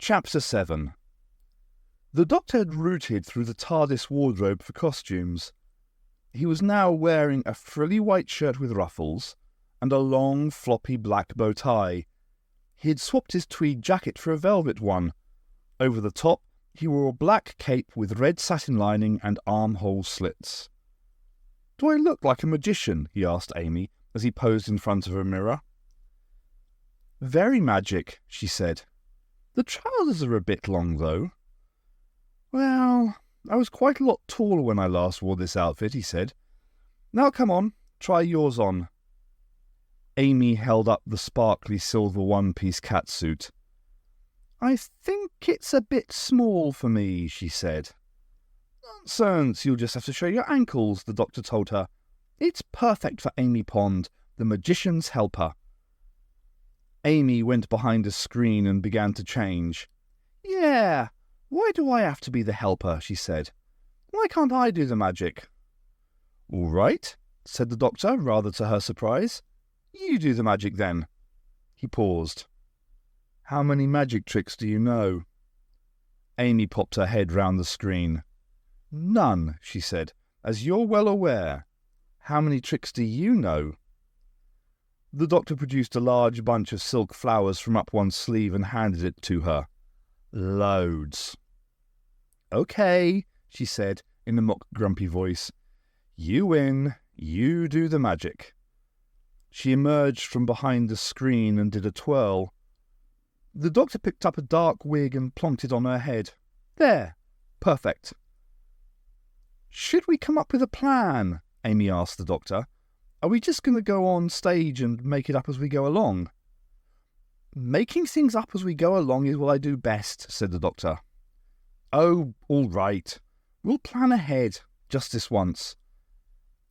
Chapter 7. The Doctor had rooted through the TARDIS wardrobe for costumes. He was now wearing a frilly white shirt with ruffles and a long, floppy black bow tie. He had swapped his tweed jacket for a velvet one. Over the top, he wore a black cape with red satin lining and armhole slits. "Do I look like a magician?" he asked Amy as he posed in front of a mirror. "Very magic," she said. "The trousers are a bit long, though." "Well, I was quite a lot taller when I last wore this outfit," he said. "Now come on, try yours on." Amy held up the sparkly silver one-piece catsuit. "I think it's a bit small for me," she said. "Nonsense, you'll just have to show your ankles," the Doctor told her. "It's perfect for Amy Pond, the magician's helper." Amy went behind a screen and began to change. "Yeah, why do I have to be the helper?" she said. "Why can't I do the magic?" "All right," said the Doctor, rather to her surprise. "You do the magic then." He paused. "How many magic tricks do you know?" Amy popped her head round the screen. "None," she said, "as you're well aware. How many tricks do you know?" The Doctor produced a large bunch of silk flowers from up one sleeve and handed it to her. "Loads." "Okay," she said in a mock grumpy voice. "You win. You do the magic." She emerged from behind the screen and did a twirl. The Doctor picked up a dark wig and plonked it on her head. "There. Perfect." "Should we come up with a plan?" Amy asked the Doctor. "Are we just going to go on stage and make it up as we go along?" "Making things up as we go along is what I do best," said the Doctor. "Oh, all right. We'll plan ahead, just this once."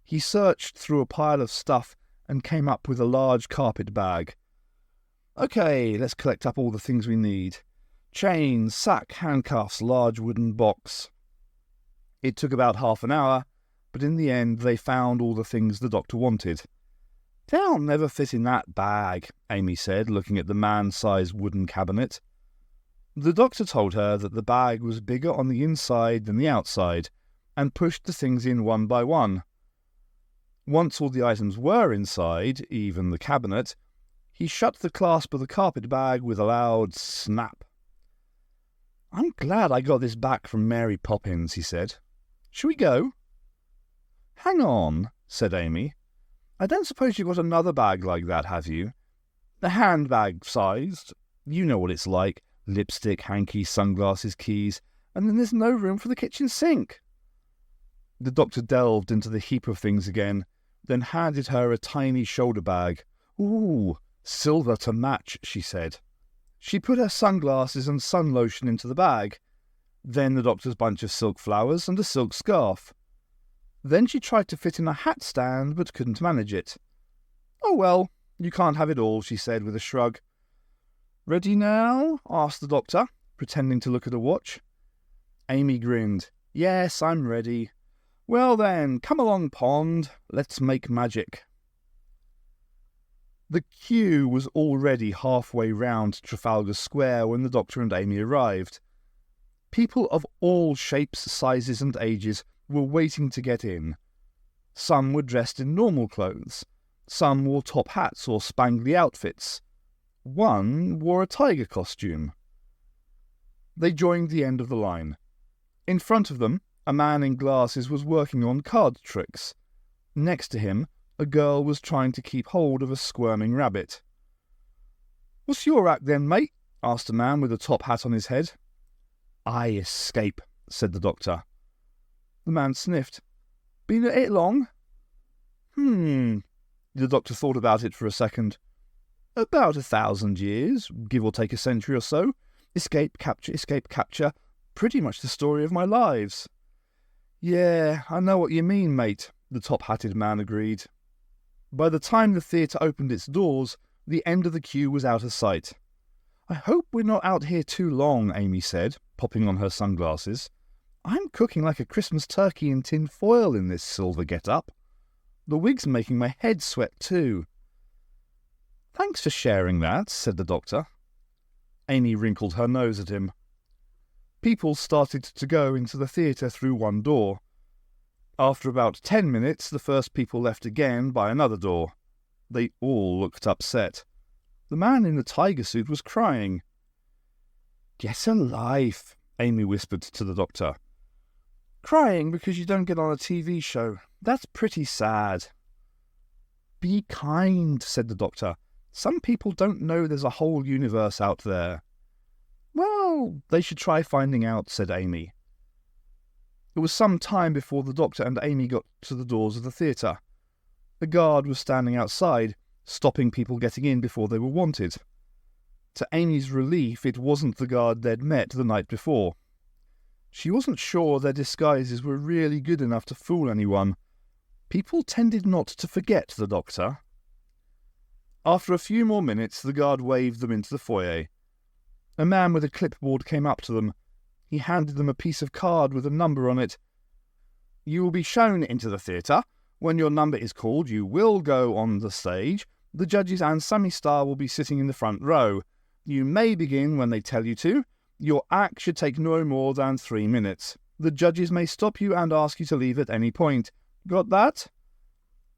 He searched through a pile of stuff and came up with a large carpet bag. "Okay, let's collect up all the things we need. Chain, sack, handcuffs, large wooden box." It took about half an hour, but in the end they found all the things the Doctor wanted. "They'll never fit in that bag," Amy said, looking at the man-sized wooden cabinet. The Doctor told her that the bag was bigger on the inside than the outside, and pushed the things in one by one. Once all the items were inside, even the cabinet, he shut the clasp of the carpet bag with a loud snap. "I'm glad I got this back from Mary Poppins," he said. "Shall we go?" "Hang on," said Amy. "I don't suppose you've got another bag like that, have you? A handbag-sized. You know what it's like. Lipstick, hanky, sunglasses, keys, and then there's no room for the kitchen sink." The Doctor delved into the heap of things again, then handed her a tiny shoulder bag. "Ooh, silver to match," she said. She put her sunglasses and sun lotion into the bag, then the Doctor's bunch of silk flowers and a silk scarf. Then she tried to fit in a hat stand, but couldn't manage it. "Oh well, you can't have it all," she said with a shrug. "Ready now?" asked the Doctor, pretending to look at a watch. Amy grinned. "Yes, I'm ready." "Well then, come along, Pond. Let's make magic." The queue was already halfway round Trafalgar Square when the Doctor and Amy arrived. People of all shapes, sizes and ages were waiting to get in. Some were dressed in normal clothes. Some wore top hats or spangly outfits. One wore a tiger costume. They joined the end of the line. In front of them, a man in glasses was working on card tricks. Next to him, a girl was trying to keep hold of a squirming rabbit. "What's your act then, mate?" asked a man with a top hat on his head. "I escape," said the Doctor. The man sniffed. "Been at it long?" The Doctor thought about it for a second. "About 1,000 years, give or take a century or so. Escape, capture. Pretty much the story of my lives." "Yeah, I know what you mean, mate," the top-hatted man agreed. By the time the theatre opened its doors, the end of the queue was out of sight. "I hope we're not out here too long," Amy said, popping on her sunglasses. "I'm cooking like a Christmas turkey in tin foil in this silver get-up. The wig's making my head sweat too." "Thanks for sharing that," said the Doctor. Amy wrinkled her nose at him. People started to go into the theatre through one door. After about 10 minutes, the first people left again by another door. They all looked upset. The man in the tiger suit was crying. "Get a life," Amy whispered to the doctor. "Crying because you don't get on a TV show. That's pretty sad." "Be kind," said the doctor. "Some people don't know there's a whole universe out there." "Well, they should try finding out," said Amy. It was some time before the doctor and Amy got to the doors of the theatre. A guard was standing outside, stopping people getting in before they were wanted. To Amy's relief, it wasn't the guard they'd met the night before. She wasn't sure their disguises were really good enough to fool anyone. People tended not to forget the doctor. After a few more minutes, the guard waved them into the foyer. A man with a clipboard came up to them. He handed them a piece of card with a number on it. "You will be shown into the theatre. When your number is called, you will go on the stage. The judges and Sammy Star will be sitting in the front row. You may begin when they tell you to. Your act should take no more than 3 minutes. The judges may stop you and ask you to leave at any point. Got that?"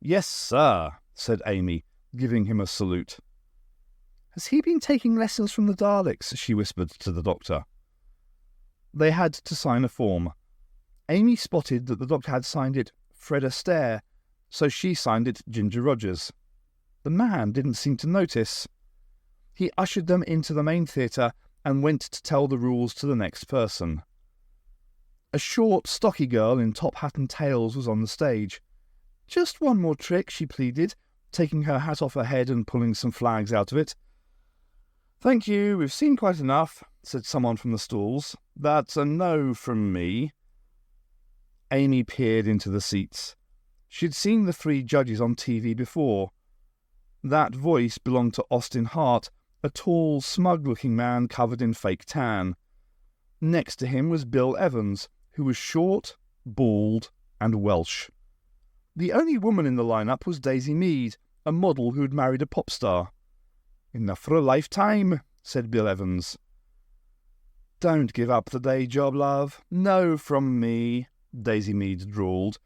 "Yes, sir," said Amy, giving him a salute. "Has he been taking lessons from the Daleks?" she whispered to the doctor. They had to sign a form. Amy spotted that the doctor had signed it Fred Astaire, so she signed it Ginger Rogers. The man didn't seem to notice. He ushered them into the main theatre and went to tell the rules to the next person. A short, stocky girl in top hat and tails was on the stage. "Just one more trick," she pleaded, taking her hat off her head and pulling some flags out of it. "Thank you, we've seen quite enough," said someone from the stalls. "That's a no from me." Amy peered into the seats. She'd seen the 3 judges on TV before. That voice belonged to Austin Hart, a tall, smug-looking man covered in fake tan. Next to him was Bill Evans, who was short, bald, and Welsh. The only woman in the lineup was Daisy Mead, a model who'd married a pop star. "Enough for a lifetime," said Bill Evans. "Don't give up the day job, love. No from me," Daisy Mead drawled.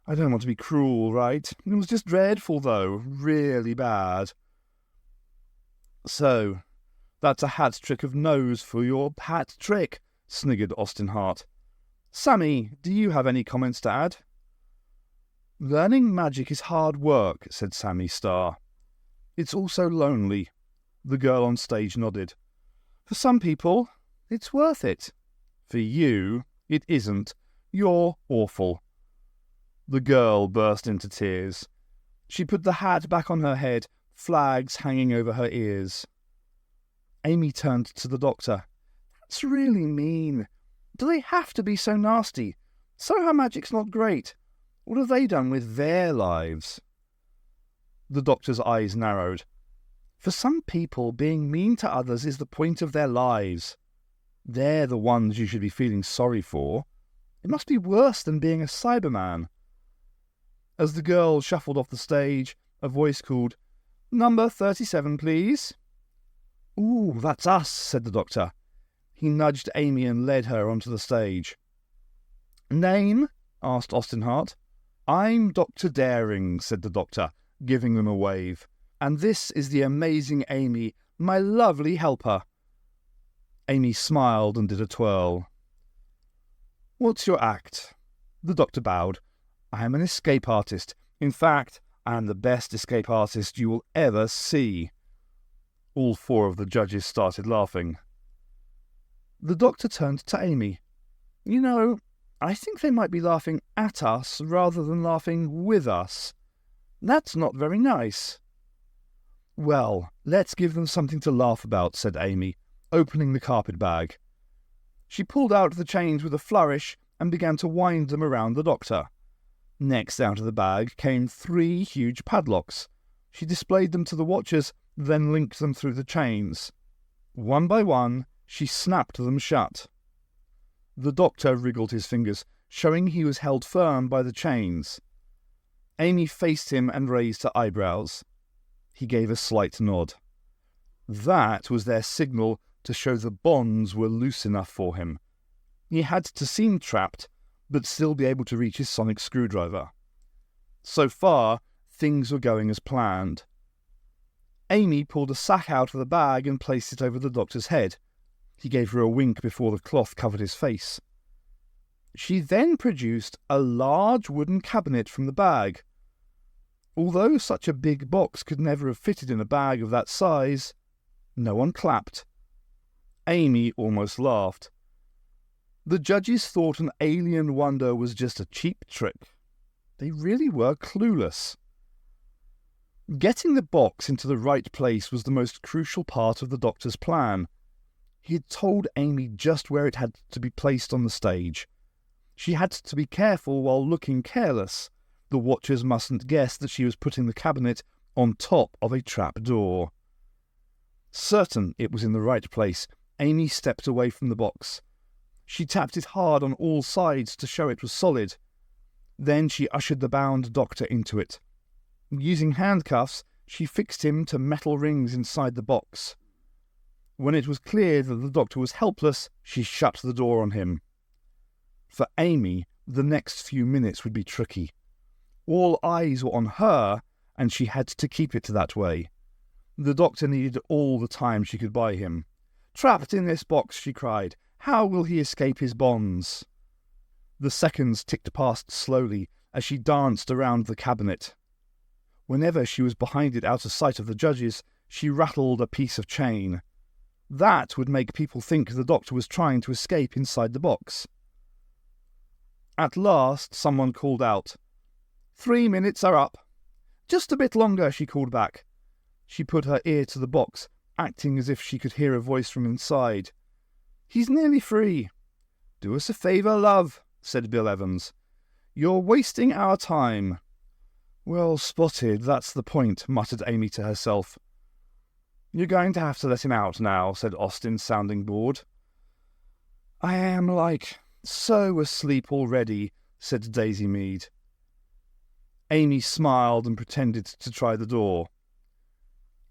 "I don't want to be cruel, right? It was just dreadful, though. Really bad." "So, that's a hat trick of no's for your hat trick," sniggered Austin Hart. "Sammy, do you have any comments to add?" "Learning magic is hard work," said Sammy Star. "It's also lonely." The girl on stage nodded. "For some people, it's worth it. For you, it isn't. You're awful." The girl burst into tears. She put the hat back on her head, flags hanging over her ears. Amy turned to the doctor. "That's really mean. Do they have to be so nasty? Soho Magic's not great. What have they done with their lives?" The doctor's eyes narrowed. "For some people, being mean to others is the point of their lives. They're the ones you should be feeling sorry for. It must be worse than being a Cyberman." As the girl shuffled off the stage, a voice called, "Number 37, please." "Ooh, that's us," said the doctor. He nudged Amy and led her onto the stage. "Name?" asked Austin Hart. "I'm Dr. Daring," said the doctor, giving them a wave. "And this is the amazing Amy, my lovely helper." Amy smiled and did a twirl. "What's your act?" The doctor bowed. "I am an escape artist. In fact, I am the best escape artist you will ever see." All 4 of the judges started laughing. The doctor turned to Amy. "You know, I think they might be laughing at us rather than laughing with us. That's not very nice." "Well, let's give them something to laugh about," said Amy, opening the carpet bag. She pulled out the chains with a flourish and began to wind them around the doctor. Next out of the bag came 3 huge padlocks. She displayed them to the watchers, then linked them through the chains. One by one, she snapped them shut. The doctor wriggled his fingers, showing he was held firm by the chains. Amy faced him and raised her eyebrows. He gave a slight nod. That was their signal to show the bonds were loose enough for him. He had to seem trapped, but still be able to reach his sonic screwdriver. So far, things were going as planned. Amy pulled a sack out of the bag and placed it over the doctor's head. He gave her a wink before the cloth covered his face. She then produced a large wooden cabinet from the bag. Although such a big box could never have fitted in a bag of that size, no one clapped. Amy almost laughed. The judges thought an alien wonder was just a cheap trick. They really were clueless. Getting the box into the right place was the most crucial part of the doctor's plan. He had told Amy just where it had to be placed on the stage. She had to be careful while looking careless. The watchers mustn't guess that she was putting the cabinet on top of a trap door. Certain it was in the right place, Amy stepped away from the box. She tapped it hard on all sides to show it was solid. Then she ushered the bound doctor into it. Using handcuffs, she fixed him to metal rings inside the box. When it was clear that the doctor was helpless, she shut the door on him. For Amy, the next few minutes would be tricky. All eyes were on her, and she had to keep it that way. The doctor needed all the time she could buy him. "Trapped in this box," she cried. "How will he escape his bonds?" The seconds ticked past slowly as she danced around the cabinet. Whenever she was behind it out of sight of the judges, she rattled a piece of chain. That would make people think the doctor was trying to escape inside the box. At last, someone called out, "3 minutes are up." "Just a bit longer," she called back. She put her ear to the box, acting as if she could hear a voice from inside. "He's nearly free." "Do us a favour, love," said Bill Evans. "You're wasting our time." "Well spotted, that's the point," muttered Amy to herself. "You're going to have to let him out now," said Austin, sounding bored. "I am, so asleep already," said Daisy Mead. Amy smiled and pretended to try the door.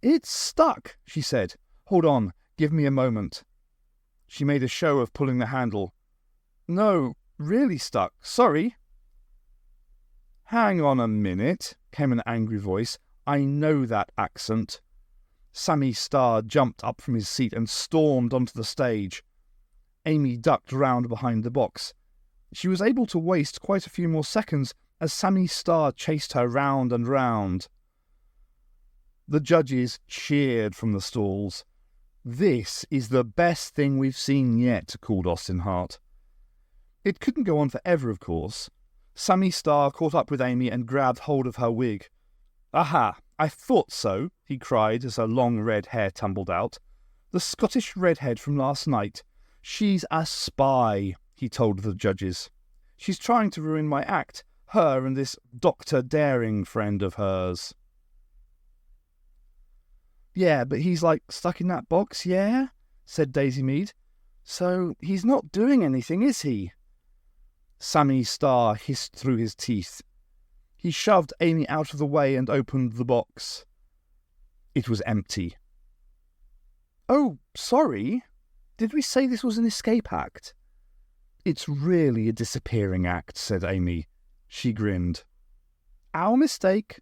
"It's stuck," she said. "Hold on, give me a moment." She made a show of pulling the handle. "No, really stuck. Sorry." "Hang on a minute," came an angry voice. "I know that accent." Sammy Starr jumped up from his seat and stormed onto the stage. Amy ducked round behind the box. She was able to waste quite a few more seconds as Sammy Starr chased her round and round. The judges cheered from the stalls. "This is the best thing we've seen yet," called Austin Hart. It couldn't go on forever, of course. Sammy Starr caught up with Amy and grabbed hold of her wig. "Aha! I thought so," he cried as her long red hair tumbled out. "The Scottish redhead from last night. She's a spy," he told the judges. "She's trying to ruin my act, her and this Dr. Daring friend of hers." "Yeah, but he's stuck in that box, yeah?" said Daisy Mead. "So he's not doing anything, is he?" Sammy Starr hissed through his teeth. He shoved Amy out of the way and opened the box. It was empty. "Oh, sorry. Did we say this was an escape act?" "It's really a disappearing act," said Amy. She grinned. "Our mistake."